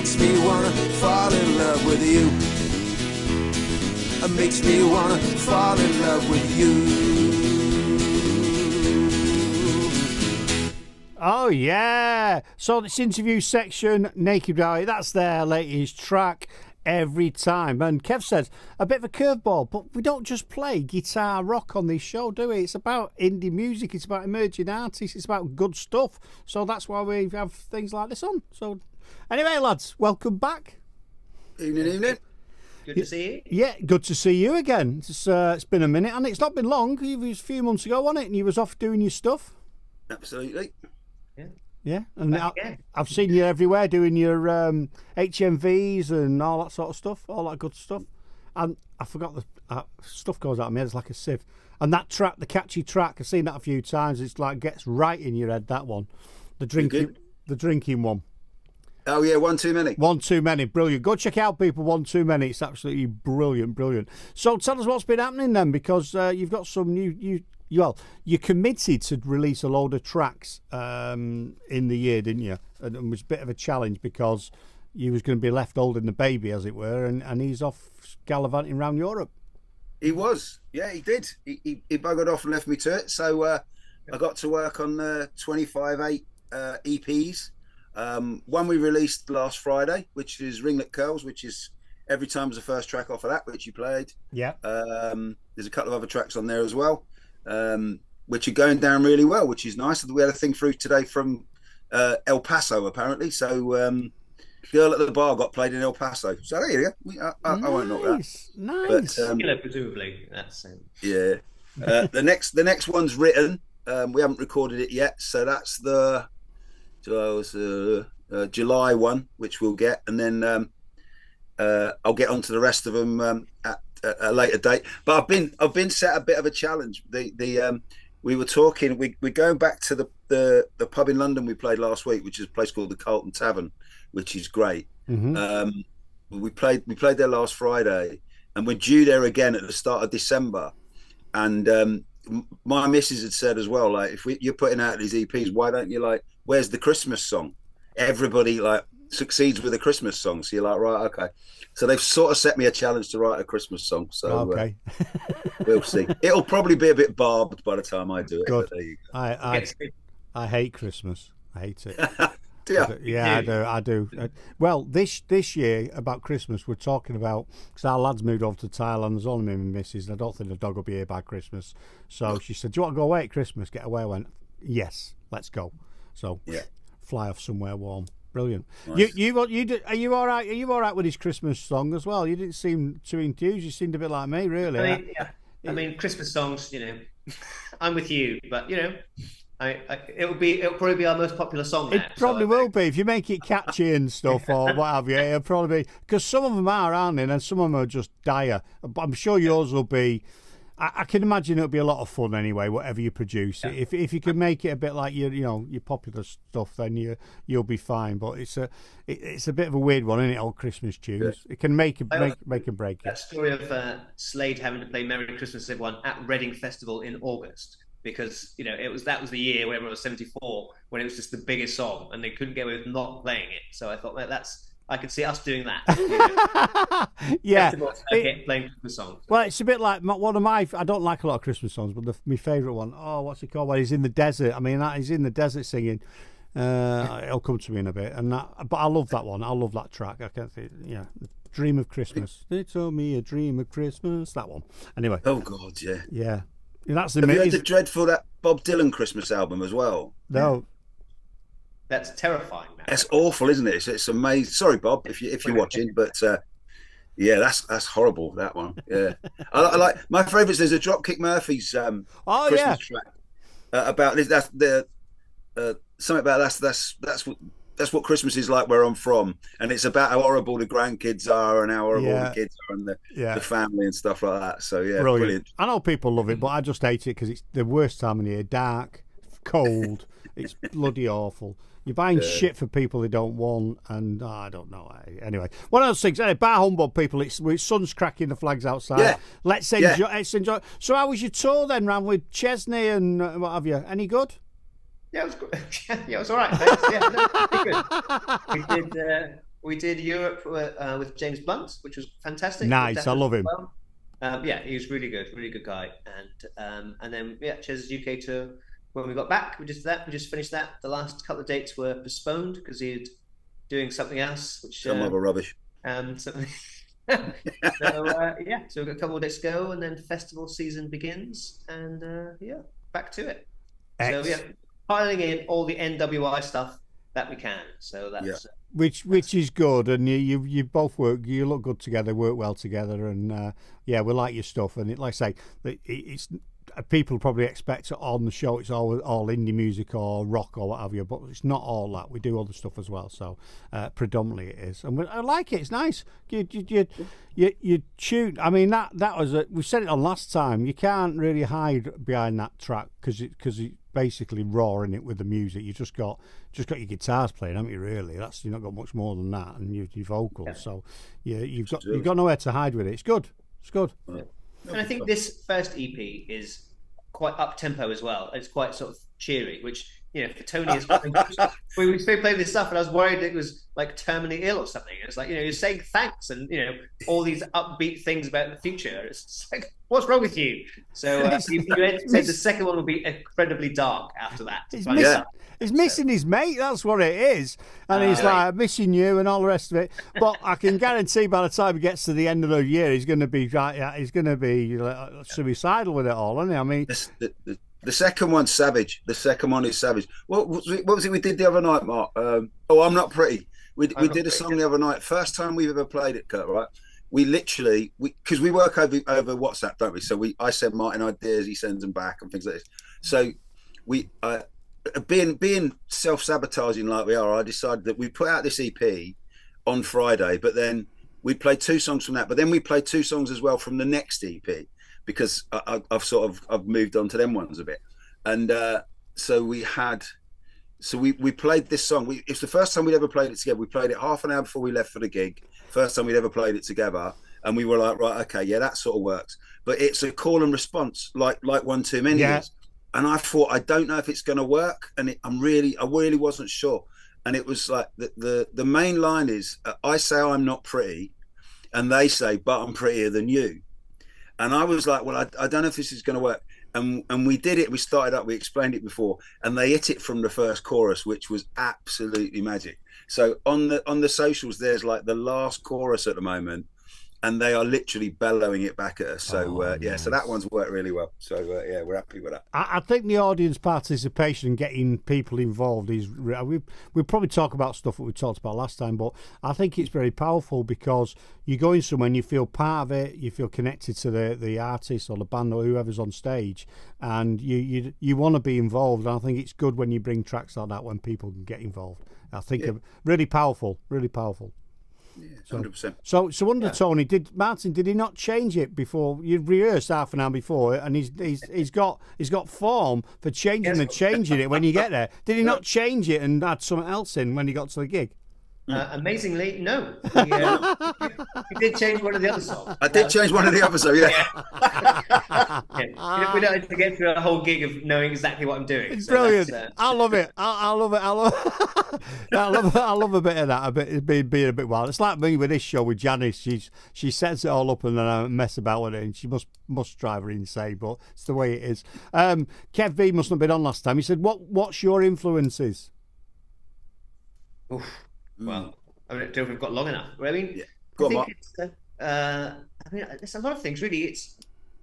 makes me wanna fall in love with you. It makes me wanna fall in love with you. Oh yeah! So this interview section, Naked Eye, that's their latest track. Every time. And Kev says, a bit of a curveball, but we don't just play guitar rock on this show, do we? It's about indie music, it's about emerging artists, it's about good stuff. So that's why we have things like this on. So anyway, lads, welcome back. Evening. Good to see you. Yeah, good to see you again. It's been a minute, and it's not been long. It was a few months ago, wasn't it? And you was off doing your stuff. Absolutely. Yeah, and I've seen you everywhere doing your HMVs and all that sort of stuff, all that good stuff. And I forgot the stuff goes out of my head, it's like a sieve. And that track, the catchy track, I've seen that a few times. It's like gets right in your head. That one, the drinking one. Oh yeah, One Too Many. One Too Many, brilliant. Go check out people. One Too Many. It's absolutely brilliant. So tell us what's been happening then, because you've got some new. You're committed to release a load of tracks in the year, didn't you? And it was a bit of a challenge because you was going to be left holding the baby, as it were, and he's off gallivanting around Europe. He was, yeah, he did. He buggered off and left me to it. So I got to work on the 25/8 EPs. One we released last Friday, which is Ringlet Curls, which is Every Time's the first track off of that, which you played. Yeah. There's a couple of other tracks on there as well. Which are going down really well, which is nice. We had a thing through today from El Paso, apparently. So, Girl at the Bar got played in El Paso. So there you go. I won't knock that. Nice. But, presumably, that's yeah. The next one's written. We haven't recorded it yet, so that's the July one, which we'll get, and then I'll get onto the rest of them at a later date. But I've been set a bit of a challenge. We were talking. We're going back to the pub in London we played last week, which is a place called the Carlton Tavern, which is great. Mm-hmm. We played there last Friday, and we're due there again at the start of December. And my missus had said as well, like, if you're putting out these EPs, why don't you, like, where's the Christmas song? Everybody like succeeds with a Christmas song, so you're like, right, okay. So they've sort of set me a challenge to write a Christmas song. So okay, we'll see. It'll probably be a bit barbed by the time I do it. Good. But there you go. I hate Christmas. I hate it. Do you? Yeah, I do. Well, this year about Christmas, we're talking about, because our lads moved over to Thailand. There's only me and my missus, and I don't think the dog will be here by Christmas. So she said, "Do you want to go away at Christmas? Get away." I went, "Yes, let's go." So fly off somewhere warm. Brilliant. Nice. Are you all right? Are you all right with his Christmas song as well? You didn't seem too enthused. You seemed a bit like me, really. I mean, Christmas songs. I'm with you, but it'll probably be our most popular song now. It probably will be if you make it catchy and stuff or what have you. It'll probably be, because some of them aren't they? And some of them are just dire. But I'm sure yours will be. I can imagine it'll be a lot of fun anyway, whatever you produce. Yeah. If you can make it a bit like your popular stuff, then you'll be fine. But it's a bit of a weird one, isn't it? Old Christmas tunes. Yeah. It can make and break it. That story of Slade having to play "Merry Christmas Everyone" at Reading Festival in August, because that was the year whenever it was 74 when it was just the biggest song and they couldn't get away with not playing it. So I thought, well, I could see us doing that. Yeah. Playing Christmas songs. Well, it's a bit like one of my. I don't like a lot of Christmas songs, but my favourite one. Oh, what's it called? Well, he's in the desert. I mean, he's in the desert singing. It'll come to me in a bit. But I love that one. I love that track. I can't think. Yeah, Dream of Christmas. They told me a dream of Christmas. That one. Anyway. Oh God, yeah. Yeah. That's the. Have you heard the dreadful that Bob Dylan Christmas album as well? No. That's terrifying, man. That's awful, isn't it? It's amazing. Sorry, Bob, if you're watching, but yeah, that's horrible. That one. Yeah, I like my favourites. There's a Dropkick Murphys Christmas track about this. That's the something about that's what Christmas is like where I'm from, and it's about how horrible the grandkids are and how horrible the kids are and the family and stuff like that. So yeah, brilliant. I know people love it, but I just hate it because it's the worst time of the year. Dark, cold. It's bloody awful. You're buying shit for people they don't want, and I don't know. Anyway, one of those things. Bar humbug, people. It's sun's cracking, the flags outside. Yeah. Let's enjoy. Let's enjoy. So, how was your tour then, round with Chesney and what have you? Any good? Yeah, it was good. Yeah, it was all right. Thanks. Yeah, no, pretty good. We did Europe with James Blunt, which was fantastic. Nice, I love him. Well. Yeah, he was really good guy. And then Ches's UK tour. When we got back, we just finished that. The last couple of dates were postponed because he'd doing something else, which some other rubbish. Something. So we've got a couple of days to go, and then festival season begins, and back to it. So piling in all the NWI stuff that we can. So that's which is good, and you both you look good together, work well together, and we like your stuff. And like I say, it's people probably expect on the show it's all indie music or rock or what have you, but it's not all that. We do other stuff as well, so predominantly it is, and I like it. It's nice. You tune. I mean that was we said it on last time. You can't really hide behind that track because it's basically raw in it with the music. You just got your guitars playing, haven't you? Really, you've not got much more than that, and your vocals. Yeah. So you've got nowhere to hide with it. It's good. It's good. Yeah. And I think this first EP is quite up tempo as well. It's quite sort of cheery, which for Tony is. we played this stuff, and I was worried it was like terminally ill or something. It's like you're saying thanks and all these upbeat things about the future. It's like, what's wrong with you? So you said the second one will be incredibly dark after that. He's missing his mate. That's what it is, and he's like missing you and all the rest of it. But I can guarantee by the time he gets to the end of the year, he's going to be suicidal with it all, isn't he? I mean, the second one's savage. The second one is savage. What was it we did the other night, Mark? I'm Not Pretty. We did a song the other night. First time we've ever played it, Kurt. Right? We literally because we work over WhatsApp, don't we? So I send Martin ideas, he sends them back and things like this. So we. Being self-sabotaging like we are, I decided that we put out this EP on Friday, but then we played 2 songs from that, but then we played 2 songs as well from the next EP because I've moved on to them ones a bit, and so we played this song. It's the first time we'd ever played it together. We played it half an hour before we left for the gig. First time we'd ever played it together, and we were like, right, okay, yeah, that sort of works. But it's a call and response, like One Too Many is. And I thought, I don't know if it's going to work, and I really wasn't sure. And it was like the main line is, I say I'm not pretty, and they say, but I'm prettier than you. And I was like, well, I don't know if this is going to work. And we did it. We started up. We explained it before, and they hit it from the first chorus, which was absolutely magic. So on the socials, there's like the last chorus at the moment, and they are literally bellowing it back at us. So nice. So that one's worked really well. So we're happy with that. I think the audience participation and getting people involved is. We probably talk about stuff that we talked about last time, but I think it's very powerful because you go in somewhere and you feel part of it. You feel connected to the artist or the band or whoever's on stage, and you want to be involved. And I think it's good when you bring tracks like that when people can get involved. I think really powerful, really powerful. Yeah, 100%. So under Tony, did he not change it before? You'd rehearsed half an hour before, and he's got form for changing it when you get there. Did he not change it and add something else in when he got to the gig? Amazingly, no. He did change one of the other songs. I did change one of the other songs, yeah. We don't have to get through a whole gig of knowing exactly what I'm doing. It's brilliant. I love it. I love it. I love a bit of that. Being a bit wild. It's like me with this show with Janice. She sets it all up and then I mess about with it, and she must drive her insane. But it's the way it is. Kev V must not have been on last time. He said, "What's your influences?" Oof. Well, I don't know if we've got long enough. I mean, there's a lot of things really.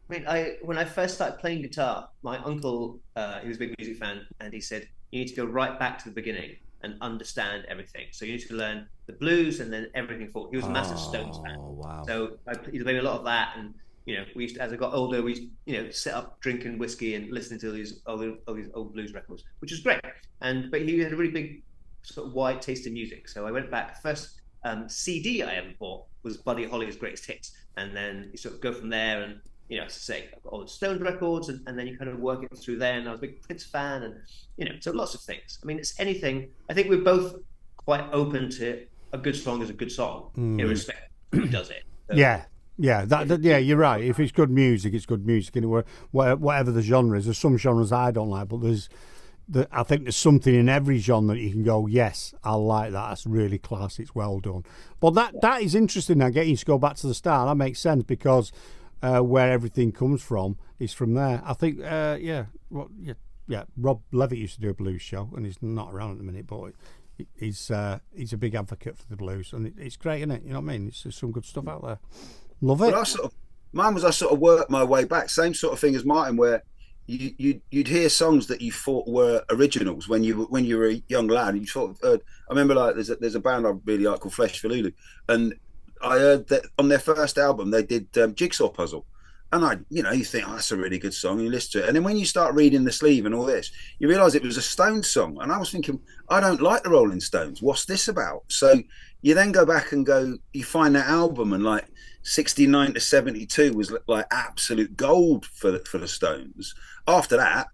When I first started playing guitar, my uncle, he was a big music fan, and he said, you need to go right back to the beginning and understand everything. So you need to learn the blues and then everything forward. He was a massive Stones fan. Wow. So he played a lot of that, and we used to, as I got older, we set up drinking whiskey and listening to all these old blues records, which was great. But he had a really big sort of wide taste in music. So I went back. The first CD I ever bought was Buddy Holly's Greatest Hits, and then you sort of go from there. And as I say, I've got all the Stones records, and then you kind of work it through there. And I was a big Prince fan, and so lots of things. I mean, it's anything. I think we're both quite open to a good song is a good song, irrespective of who does it. So, yeah, you're right. If it's good music, it's good music. And whatever the genre is, there's some genres I don't like, but there's I think there's something in every genre that you can go, yes, I like that. That's really class. It's well done. But that is interesting. Now, getting you to go back to the start, that makes sense because where everything comes from is from there. I think, Rob Levitt used to do a blues show, and he's not around at the minute, but he's a big advocate for the blues, and it's great, isn't it? You know what I mean? There's some good stuff out there. Love it. Mine was I sort of worked my way back. Same sort of thing as Martin, where you'd hear songs that you thought were originals when you were a young lad. You sort of heard. I remember like there's a band I really like called Flesh for Lulu, and I heard that on their first album they did Jigsaw Puzzle, and you think, oh, that's a really good song, and you listen to it, and then when you start reading the sleeve and all this, you realise it was a Stones song, and I was thinking, I don't like the Rolling Stones. What's this about? So you then go back and you find that album, and like 69 to 72 was like absolute gold for the Stones. After that,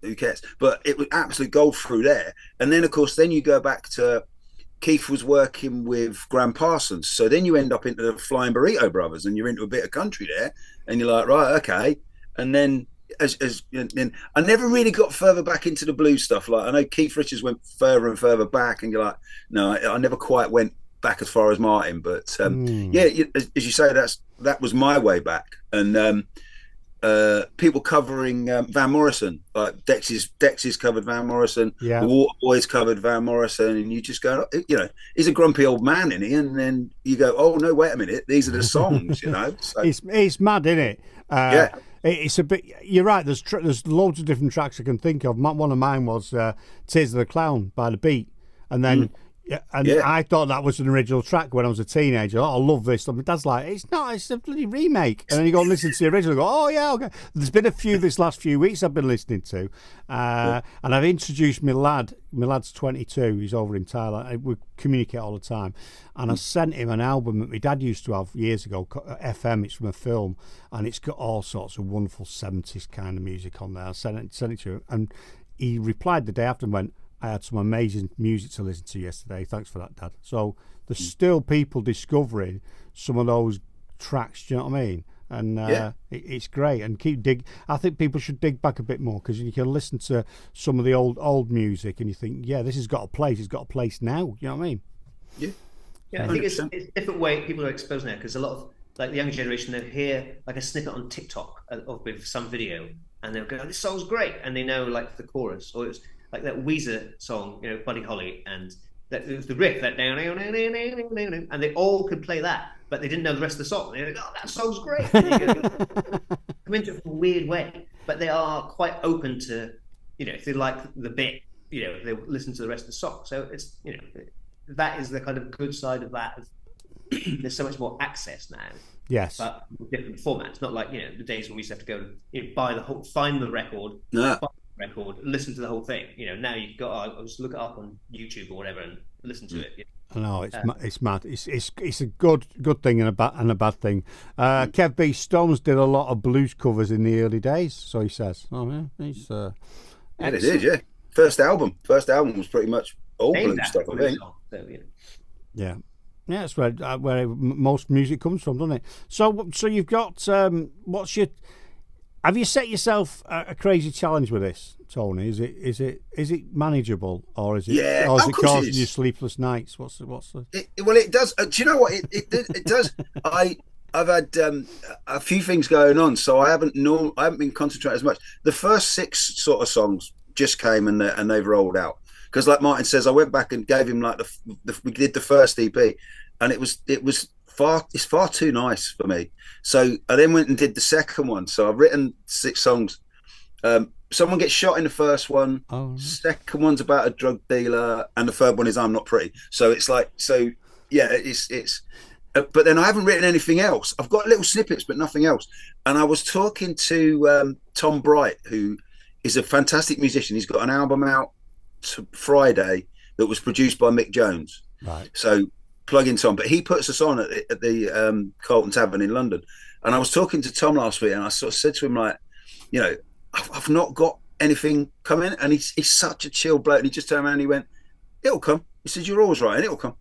who cares? But it was absolute gold through there. And then, of course, then you go back to Keith was working with Graham Parsons. So then you end up into the Flying Burrito Brothers, and you're into a bit of country there. And you're like, right, okay. And then I never really got further back into the blues stuff. Like I know Keith Richards went further and further back, and you're like, no, I never quite went back as far as Martin. But as you say, that was my way back. And people covering Van Morrison, like Dexys covered Van Morrison, the Waterboys covered Van Morrison, and you just go, he's a grumpy old man in here, and then you go, oh no, wait a minute, these are the songs, So it's mad, isn't it? It's a bit. You're right. There's loads of different tracks I can think of. One of mine was "Tears of the Clown" by The Beat, and then. I thought that was an original track when I was a teenager. Oh, I love this. My dad's like, it's not, it's a bloody remake. And then you go and listen to the original and go, oh, yeah, okay. There's been a few this last few weeks I've been listening to. And I've introduced my lad. My lad's 22. He's over in Thailand. We communicate all the time. And I sent him an album that my dad used to have years ago, FM. It's from a film. And it's got all sorts of wonderful 70s kind of music on there. I sent it to him. And he replied the day after and went, I had some amazing music to listen to yesterday. Thanks for that, Dad. So there's still people discovering some of those tracks. Do you know what I mean? And it's great. And I think people should dig back a bit more, because you can listen to some of the old music and you think, yeah, this has got a place. It's got a place now. You know what I mean? Yeah. Yeah, I think it's a different way people are exposed now, because a lot of like the younger generation, they'll hear like a snippet on TikTok with some video, and they'll go, "This song's great," and they know like the chorus, or it's like that Weezer song, Buddy Holly, and the riff, that down, and they all could play that, but they didn't know the rest of the song. They're like, "Oh, that song's great!" Come into it in a weird way, but they are quite open to, if they like the bit, they listen to the rest of the song. So it's, that is the kind of good side of that. There's so much more access now. Yes. But different formats, not like the days when we used to have to go buy find the record, listen to the whole thing. Now you've got to just look it up on YouTube or whatever and listen to it. I know it's mad. It's a good thing and a bad thing. Kev B. Stones did a lot of blues covers in the early days, so he says. Oh yeah, he's they did, yeah. First album was pretty much all blues stuff, I think. Yeah. Yeah, that's where most music comes from, doesn't it? So you've got have you set yourself a crazy challenge with this, Tony? Is it manageable, or is it causing you sleepless nights? What's the? Well, it does. Do you know what it does? I've had a few things going on, so I haven't been concentrating as much. The first 6 sort of songs just came and they've rolled out. Because, like Martin says, I went back and gave him like we did the first EP, and it's far too nice for me. So I then went and did the second one. So I've written 6 songs. Someone gets shot in the first one. Oh. Second one's about a drug dealer, and the third one is I'm Not Pretty. So it's like, it's. But then I haven't written anything else. I've got little snippets, but nothing else. And I was talking to Tom Bright, who is a fantastic musician. He's got an album out Friday that was produced by Mick Jones. Right. So plug in Tom, but he puts us on at the Carlton Tavern in London. And I was talking to Tom last week, and I sort of said to him, like, I've not got anything coming. And he's such a chill bloke. And he just turned around and he went, "It'll come." He said, "You're always right, and it'll come."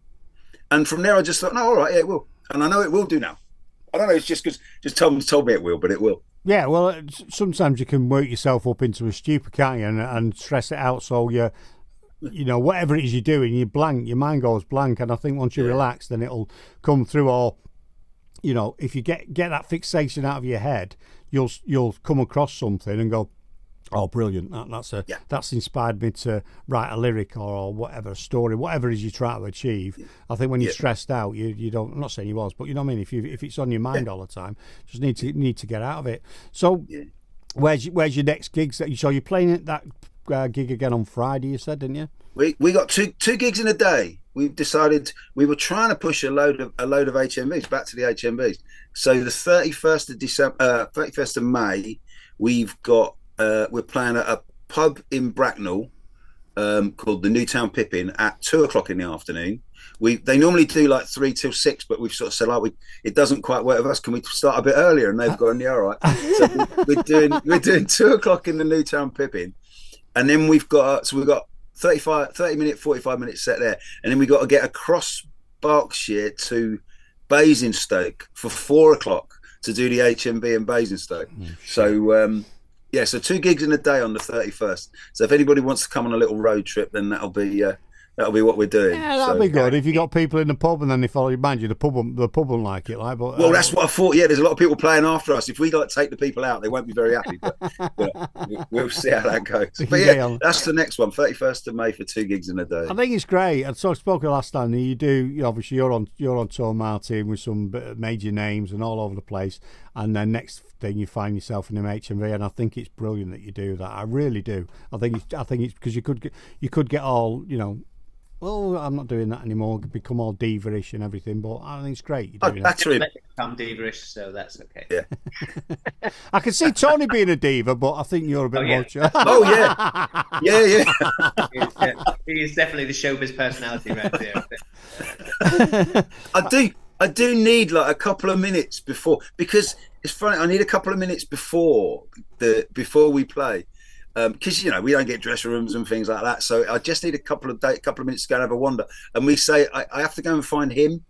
And from there, I just thought, "No, all right, yeah, it will." And I know it will do now. I don't know. It's just because Tom's told me it will, but it will. Yeah, well, sometimes you can work yourself up into a stupor, can't you, and stress it out. So you know, whatever it is you're doing, you blank, your mind goes blank, and I think once you relax, then it'll come through. Or, you know, if you get that fixation out of your head, you'll come across something and go, oh, brilliant! That's inspired me to write a lyric or whatever, a story, whatever it is you're trying to achieve. I think when you're stressed out, you don't. I'm not saying you was, but you know what I mean. If it's on your mind all the time, just need to get out of it. So, where's your next gig? So you're playing at that gig again on Friday? You said, didn't you? We got two gigs in a day. We've decided we were trying to push a load of HMVs back to the HMVs. So the 31st of December, 31st of May, we've got. We're playing at a pub in Bracknell called the Newtown Pippin at 2:00 in the afternoon. They normally do like 3 till 6, but we've sort of said like it doesn't quite work with us. Can we start a bit earlier? And they've gone, yeah, all right. So we're doing 2:00 in the Newtown Pippin, and then we've got 30-minute, 45-minute set there, and then we got to get across Berkshire to Basingstoke for 4:00 to do the HMV in Basingstoke. So. Yeah, so 2 gigs in a day on the 31st. So if anybody wants to come on a little road trip, then that'll be what we're doing. Yeah, that'll be good. If you got people in the pub and then they follow you, mind you, the pub won't like it, like. But well, that's what I thought. Yeah, there's a lot of people playing after us. If we take the people out, they won't be very happy. But we'll see how that goes. But yeah, that's the next one, 31st of May for 2 gigs in a day. I think it's great. And so I spoke last time. You do, obviously, you're on tour, Martin, with some major names and all over the place. And then next thing you find yourself in an HMV, and I think it's brilliant that you do that. I really do. I think it's because you could get all, you know, well, I'm not doing that anymore. Become all diva-ish and everything, but I think it's great you're doing it. I'm diva-ish, so that's okay. Yeah. I can see Tony being a diva, but I think you're a bit more. Oh yeah, yeah. He's definitely the showbiz personality right there. I do need like a couple of minutes before, because it's funny. I need a couple of minutes before we play, because you know we don't get dressing rooms and things like that. So I just need a couple of minutes to go and have a wander. And we say I have to go and find him,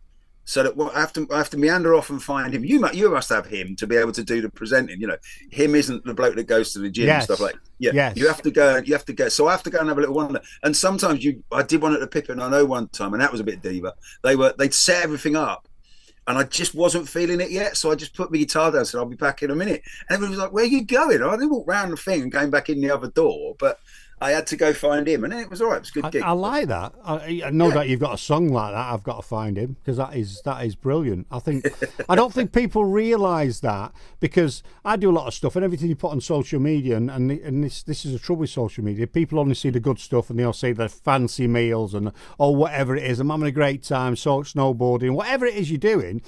so that I have to meander off and find him. You must have him to be able to do the presenting. You know, him isn't the bloke that goes to the gym and stuff like. Yeah, yes. You have to go. So I have to go and have a little wander. And sometimes I did one at the Pippin. I know one time, and that was a bit diva. They'd set everything up. And I just wasn't feeling it yet, so I just put my guitar down and said, I'll be back in a minute. And everybody was like, where are you going? I didn't walk round the thing and came back in the other door, but I had to go find him, and then it was all right. It was a good gig. I like that. I know that you've got a song like that. I've got to find him, because that is brilliant. I don't think people realise that, because I do a lot of stuff, and everything you put on social media, and this is the trouble with social media. People only see the good stuff, and they'll see the fancy meals and whatever it is. I'm having a great time, snowboarding, whatever it is you're doing,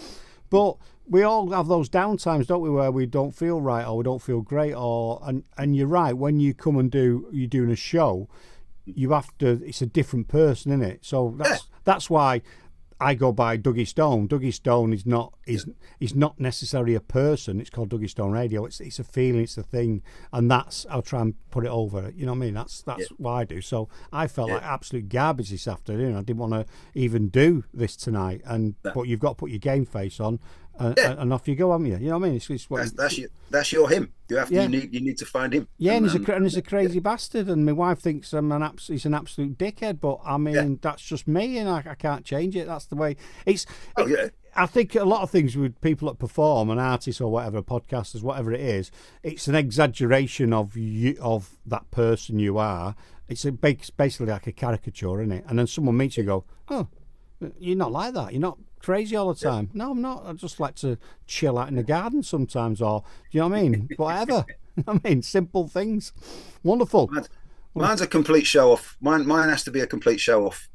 but we all have those downtimes, don't we, where we don't feel right or we don't feel great, and you're right, when you come and you're doing a show, you have to, it's a different person, isn't it? So that's why I go by Dougie Stone. Dougie Stone is not necessarily a person. It's called Dougie Stone Radio. It's a feeling, it's a thing, and I'll try and put it over. You know what I mean? That's what I do. So I felt like absolute garbage this afternoon. I didn't want to even do this tonight, but you've got to put your game face on. And off you go, haven't you? You know what I mean? That's your him. You need to find him. Yeah, and he's a crazy bastard, and my wife thinks he's an absolute dickhead. But I mean, that's just me, and I can't change it. That's the way it's. I think a lot of things with people that perform, and artists or whatever, podcasters, whatever it is, it's an exaggeration of that person you are. It's basically like a caricature, isn't it? And then someone meets you, and go, oh, you're not like that. You're not crazy all the time. No, I'm not. I just like to chill out in the garden sometimes, or do you know what I mean? Whatever. I mean, simple things. Wonderful. Mine's a complete show off. Mine has to be a complete show off.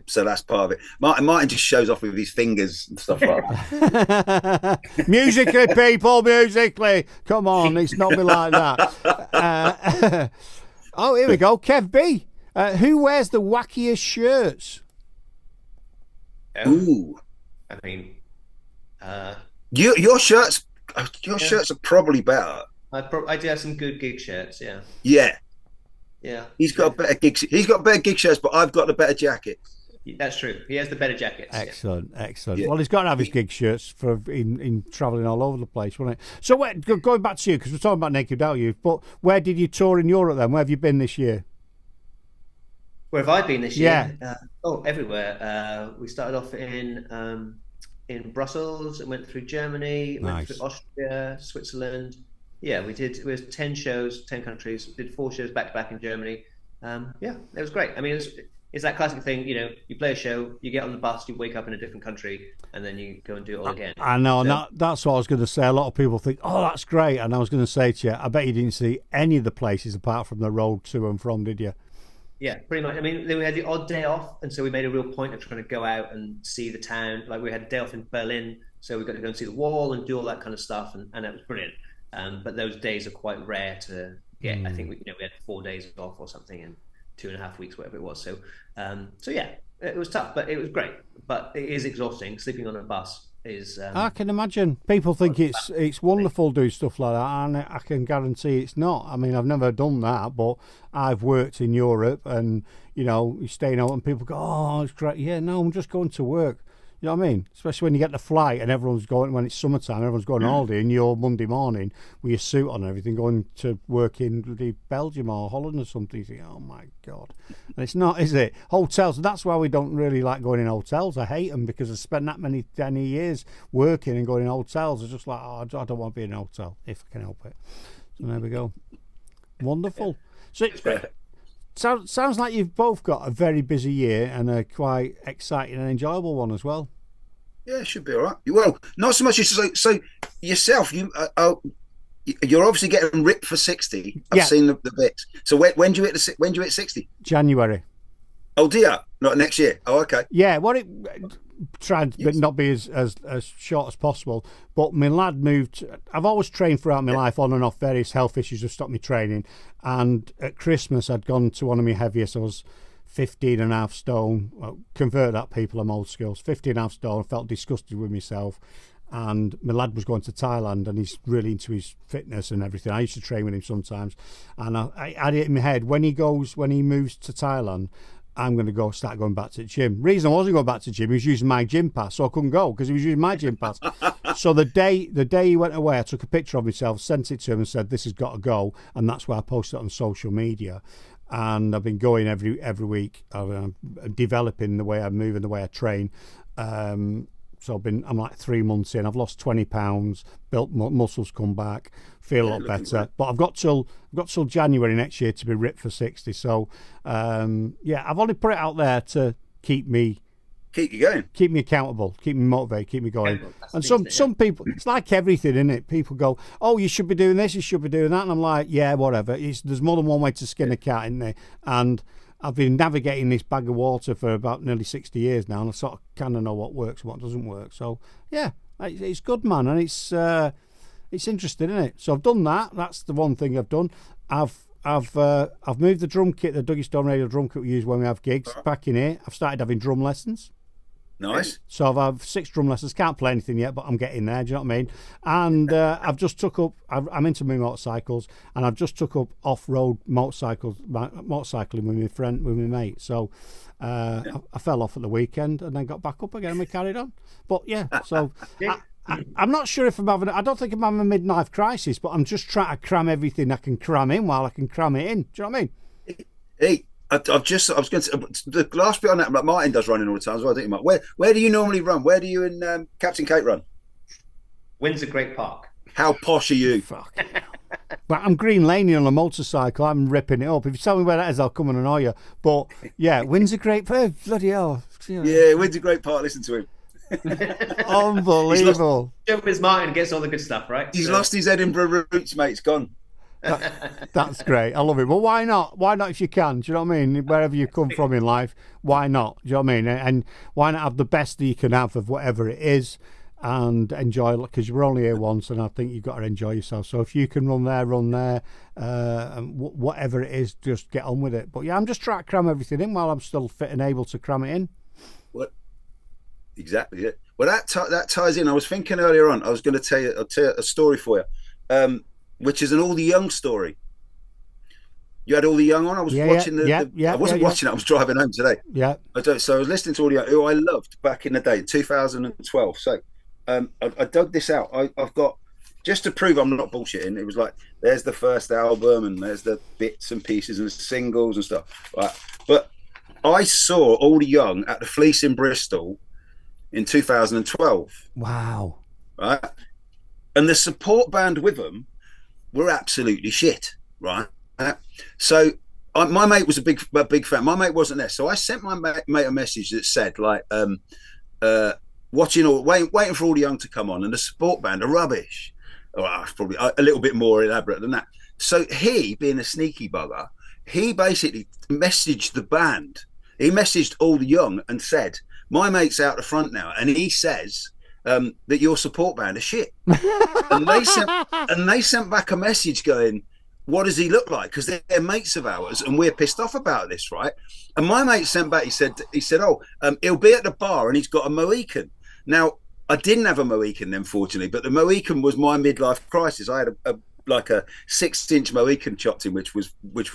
So that's part of it. Martin just shows off with his fingers and stuff like that. Musically, people, musically. Come on, it's not me like that. Oh, here we go. Kev B. Who wears the wackiest shirts? Ooh, I mean, your shirts are probably better. I do have some good gig shirts. Yeah. Yeah. He's got better gig shirts, but I've got the better jacket. That's true. He has the better jackets. Excellent, excellent. Yeah. Well, he's got to have his gig shirts for in travelling all over the place, won't it? So, going back to you, because we're talking about Naked Without You, but where did you tour in Europe then? Where have you been this year? Where have I been this year? Yeah. Everywhere. We started off in Brussels and went through Germany, went through Austria, Switzerland. Yeah, we did. It was 10 shows, 10 countries. Did 4 shows back to back in Germany. Yeah, it was great. I mean, it's that classic thing, you know, you play a show, you get on the bus, you wake up in a different country, and then you go and do it all again. I know, so, that's what I was going to say. A lot of people think, oh, that's great. And I was going to say to you, I bet you didn't see any of the places apart from the road to and from, did you? Yeah, pretty much. I mean, then we had the odd day off, and so we made a real point of trying to go out and see the town. Like, we had a day off in Berlin, so we got to go and see the wall and do all that kind of stuff, and it was brilliant. But those days are quite rare to get. I think we had 4 days off or something, and 2.5 weeks, whatever it was. So yeah, it was tough, but it was great. But it is exhausting. Sleeping on a bus is. I can imagine. People think it's wonderful to do stuff like that, and I can guarantee it's not. I mean, I've never done that, but I've worked in Europe, and you know, you're staying out, and people go, "Oh, it's great." Yeah, no, I'm just going to work. You know what I mean? Especially when you get the flight and everyone's going, when it's summertime, everyone's going on holiday, and you're Monday morning with your suit on and everything, going to work in bloody Belgium or Holland or something. You think, oh my God. And it's not, is it? Hotels, that's why we don't really like going in hotels. I hate them because I spent that many years working and going in hotels. It's just like, oh, I don't want to be in a hotel if I can help it. So there we go. Wonderful. So sounds like you've both got a very busy year and a quite exciting and enjoyable one as well. Yeah, it should be all right. Well, not so much as so yourself. You're obviously getting ripped for 60. I've seen the bits. So when do you hit 60? January. Oh dear, not next year. Oh, okay. Yeah, tried but not be as short as possible. But my lad moved. I've always trained throughout my life, on and off. Various health issues have stopped me training. And at Christmas, I'd gone to one of my heaviest. I was 15.5 stone. Well, convert that, people. I'm old school. 15.5 stone. I felt disgusted with myself. And my lad was going to Thailand, and he's really into his fitness and everything. I used to train with him sometimes, and I had it in my head when he moves to Thailand, I'm going to start going back to the gym. Reason I wasn't going back to the gym, he was using my gym pass, so I couldn't go because he was using my gym pass. So the day he went away, I took a picture of myself, sent it to him, and said, "This has got to go." And that's why I posted it on social media. And I've been going every week, developing the way I move and the way I train. So I'm like 3 months in. I've lost 20 pounds, built muscles, come back, feel a lot better. Great. But I've got till January next year to be ripped for 60. So I've only put it out there to keep you going, keep me accountable, keep me motivated, keep me going. And some people, it's like everything, isn't it? People go, "Oh, you should be doing this, you should be doing that," and I'm like, yeah, whatever. There's more than one way to skin a cat, isn't there? And I've been navigating this bag of water for about nearly 60 years now, and I sort of kind of know what works and what doesn't work. So, yeah, it's good, man, and it's interesting, isn't it? So I've done that. That's the one thing I've done. I've moved the drum kit, the Dougie Stone Radio drum kit we use when we have gigs, back in here. I've started having drum lessons. Nice. So I've had 6 drum lessons. Can't play anything yet, but I'm getting there. Do you know what I mean? And I've just took up. I'm into my motorcycles, and I've just took up off-road motorcycling with my mate. So I fell off at the weekend, and then got back up again, and we carried on. But yeah, so I'm not sure if I'm having. I don't think I'm having a midlife crisis, but I'm just trying to cram everything I can cram in while I can cram it in. Do you know what I mean? Hey. I was going to the last bit on that. Martin does running all the time as well, don't you, Mark? Where do you normally run? Where do you and Captain Kate run? Windsor Great Park. How posh are you? Fuck. But I'm green laning on a motorcycle. I'm ripping it up. If you tell me where that is, I'll come and annoy you. But yeah, Windsor Great Park. Bloody hell. Yeah, Windsor Great Park. Listen to him. Unbelievable. Joe Martin gets all the good stuff, right? He's lost his Edinburgh roots, mate. It's gone. That's great. I love it. Well, why not? Why not if you can? Do you know what I mean? Wherever you come from in life, why not? Do you know what I mean? And why not have the best that you can have of whatever it is and enjoy it? Because you're only here once, and I think you've got to enjoy yourself. So if you can run there, and whatever it is, just get on with it. But yeah, I'm just trying to cram everything in while I'm still fit and able to cram it in. What? Exactly. Yeah. Well, that ties in. I was thinking earlier on. I was going to tell you a story for you. Which is an all the young story. You had all the young on. I was watching I wasn't watching it. I was driving home today. Yeah. So I was listening to all the young, who I loved back in the day, 2012. So I dug this out. I've got, just to prove I'm not bullshitting, it was like, there's the first album and there's the bits and pieces and the singles and stuff. Right? But I saw all the young at the Fleece in Bristol in 2012. Wow. Right? And the support band with them were absolutely shit. Right? So my mate was a big fan. My mate wasn't there, so I sent my mate a message that said like, waiting for all the young to come on, and the support band are rubbish. Well, it's probably a little bit more elaborate than that. So he, being a sneaky bugger, he basically messaged the band. He messaged all the young and said, "My mate's out the front now, and he says that your support band are shit." and they sent back a message going, "What does he look like? Because they're mates of ours, and we're pissed off about this, right?" And my mate sent back. He said, "Oh, he'll be at the bar, and he's got a Mohican." Now, I didn't have a Mohican then, fortunately, but the Mohican was my midlife crisis. I had a 6-inch Mohican chopped in, which was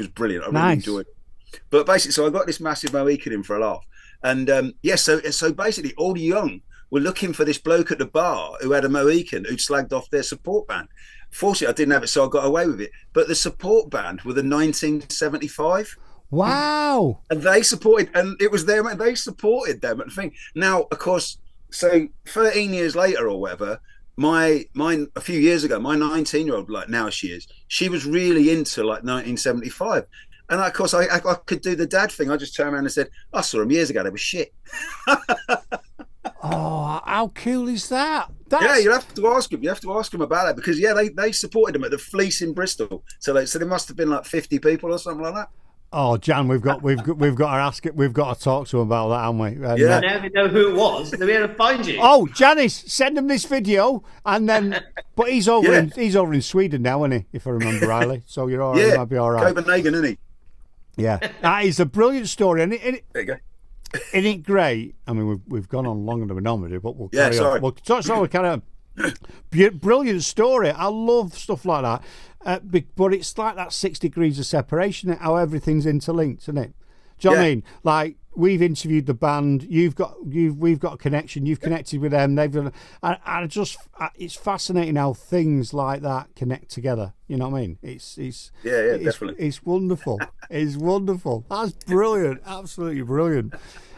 brilliant. I really enjoyed it. But basically, so I got this massive Mohican in for a laugh, and so basically, all the young were looking for this bloke at the bar who had a Mohican who'd slagged off their support band. Fortunately, I didn't have it, so I got away with it. But the support band were the 1975. Wow! And they supported, and it was them. They supported them at the thing. Now, of course, so 13 years later or whatever, a few years ago, my 19-year-old, like now she was really into like 1975. And of course, I could do the dad thing. I just turned around and said, "I saw them years ago. They were shit." Oh, how cool is that? Yeah, you have to ask them. You have to ask them about that because they supported them at the Fleece in Bristol. So there must have been like 50 people or something like that. Oh, Jan, we've got to ask it. We've got to talk to him about that, haven't we? And, now they know who it was. They'll be able to find you. Oh, Janice, send him this video, and then. But he's over in Sweden now, isn't he? If I remember rightly. So you're all right. You might be all right. Copenhagen, isn't he? Yeah, that is a brilliant story, and there you go. Isn't it great? I mean, we've gone on longer than we normally do, but we'll carry sorry. on. We'll carry on. Brilliant story. I love stuff like that. But it's like that 6 degrees of separation, how everything's interlinked, isn't it? Do you know what I mean? Like, we've interviewed the band, we've got a connection, you've connected with them, they've done, it's fascinating how things like that connect together. You know what I mean? It's definitely. It's wonderful. It's wonderful. That's brilliant. Absolutely brilliant.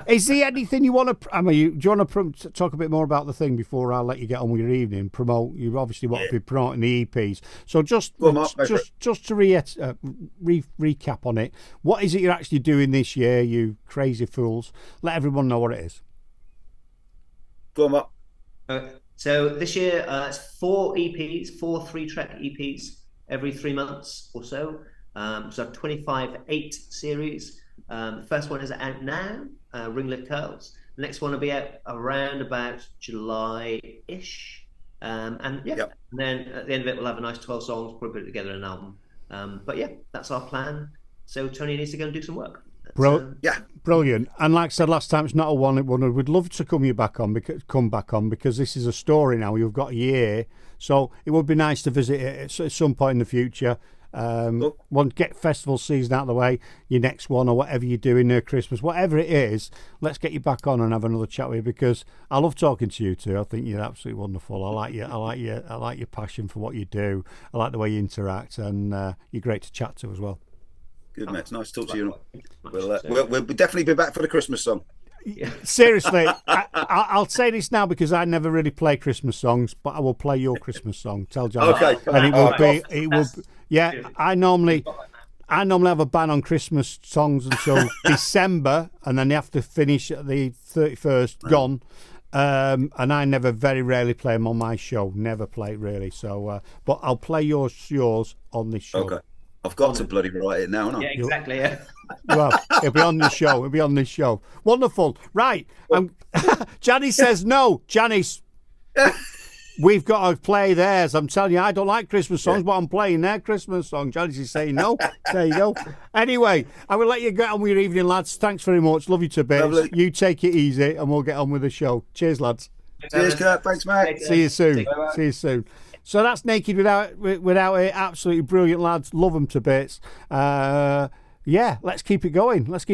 Is there anything you want to? Do you want to talk a bit more about the thing before I let you get on with your evening? Promote. You obviously want to be promoting the EPs. So just to recap on it. What is it you're actually doing this year? You crazy fools! Let everyone know what it is. Go on, Mark. So this year it's 4 EPs, 4 3-track EPs every 3 months or so. So 25/8 series. The first one is out now, Ringlet Curls. The next one will be out around about July-ish. And then at the end of it, we'll have a nice 12 songs, probably put it together in an album. But yeah, that's our plan. So Tony needs to go and do some work. Brilliant. And like I said last time, it's not a one-hit wonder. We'd love to come back on because this is a story now. You've got a year, so it would be nice to visit it at some point in the future. Get festival season out of the way, your next one or whatever you're doing near Christmas, whatever it is, let's get you back on and have another chat with you because I love talking to you too. I think you're absolutely wonderful. I like your passion for what you do. I like the way you interact, and you're great to chat to as well. Good, mate. It's nice to talk to you. We'll definitely be back for the Christmas song. Seriously, I'll say this now because I never really play Christmas songs, but I will play your Christmas song. Tell John. Okay. And it will be. Yeah, I normally have a ban on Christmas songs until December, and then they have to finish at the 31st. Gone. And I very rarely play them on my show. Never play really. So, but I'll play yours on this show. Okay. I've got to bloody write it now, haven't I? Yeah, exactly. Yeah. Well, it'll be on this show. Wonderful. Right. Janice says no. Janice, we've got to play theirs. I'm telling you, I don't like Christmas songs, but I'm playing their Christmas song. Janice is saying no. There you go. Anyway, I will let you get on with your evening, lads. Thanks very much. Love you to bits. Lovely. You take it easy, and we'll get on with the show. Cheers, lads. Cheers, Kurt. Thanks, mate. See you soon. See you soon. So that's Naked Without It. Absolutely brilliant, lads. Love them to bits. Yeah, let's keep it going.